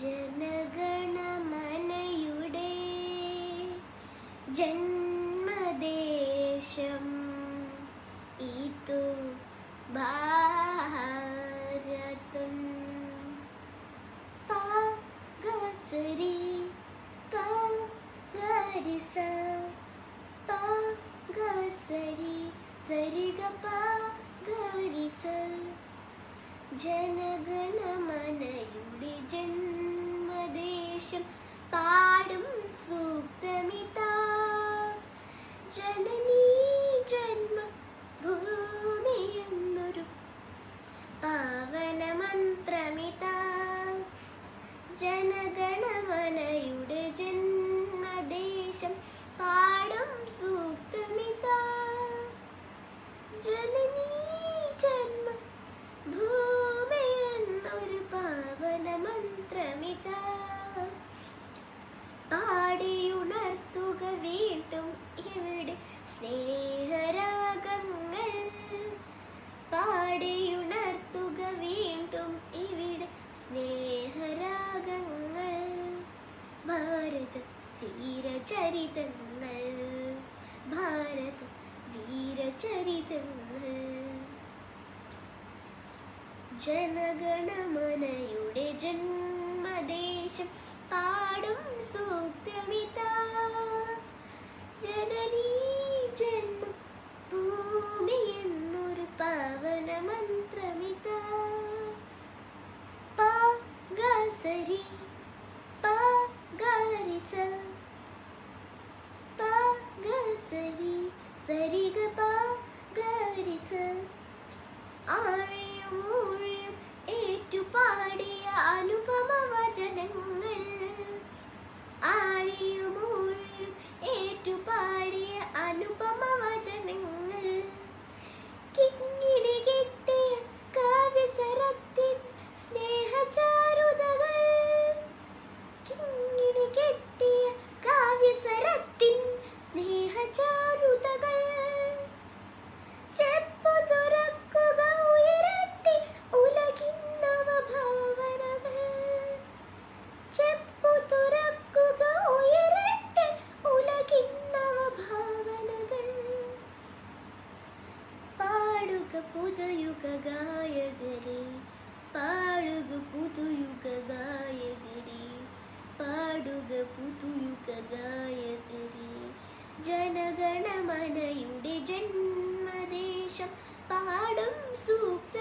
ജനഗണമനയുടെ ജന്മദേശം ഇതു ഭാരതം. പഗസരി പഗരിസ പഗസരി സരിഗപ ഗരിസ. ജനഗണമനയുടെ ജന്മദേശം പാടും സൂക്തമിതാ. ജനനീ ജന്മ ഭൂമിയെന്നൊരു പാവനമന്ത്രമിതാ. ജനഗണമനയുടെ ജന്മദേശം പാടും സൂക്തമിതാ. ജനനീ ജന്മ ഭൂമിയെന്നൊരു പാവനമന്ത്രമിതാ. പാടിയുണർത്തുക വീണ്ടും ഇവിടെ സ്നേഹരാഗങ്ങൾ. പാടിയുണർത്തുക വീണ്ടും ഇവിടെ സ്നേഹരാഗങ്ങൾ. ഭാരത വീരചരിതങ്ങൾ ഭാരത വീരചരിതങ്ങൾ. ജനഗണമനയുടെ ജന്മദേശം പാടും സൂക്തമിതാ. ജനനീ ജന്മ ഭൂമിയെന്നൊരു പാവനമന്ത്രമിതാ. പഗസരി പഗരിസ പഗസരി സരിഗപ ഗരിസ. ആഴിയും ഊഴിയും ഏറ്റുപാടിയ അനുപമ വചനങ്ങൾ. ആഴിയും ഊഴിയും ഏറ്റുപാടിയ അനുപമ വചനങ്ങൾ. കിങ്ങിണി കെട്ടിയ കാവ്യസരത്തിൻ സ്നേഹചാരുതകൾ. കിങ്ങിണി കെട്ടിയ കാവ്യസരത്തിൻ സ്നേഹചാരുതകൾ. ചെപ്പു തുറക്കുക ഉയരട്ടെ ഉലകിൻ നവഭാവനകൾ. ചെപ്പു തുറക്കുക ഉയരട്ടെ ഉലകിൻ നവഭാവനകൾ. പാടുക പുതുയുഗ ഗായകരെ പാടുക പുതുയുഗ ഗായകരെ പാടുക പുതുയുഗ ഗായകരെ. ജനഗണമനയുടെ ജന്മദേശം പാടും സൂക്ത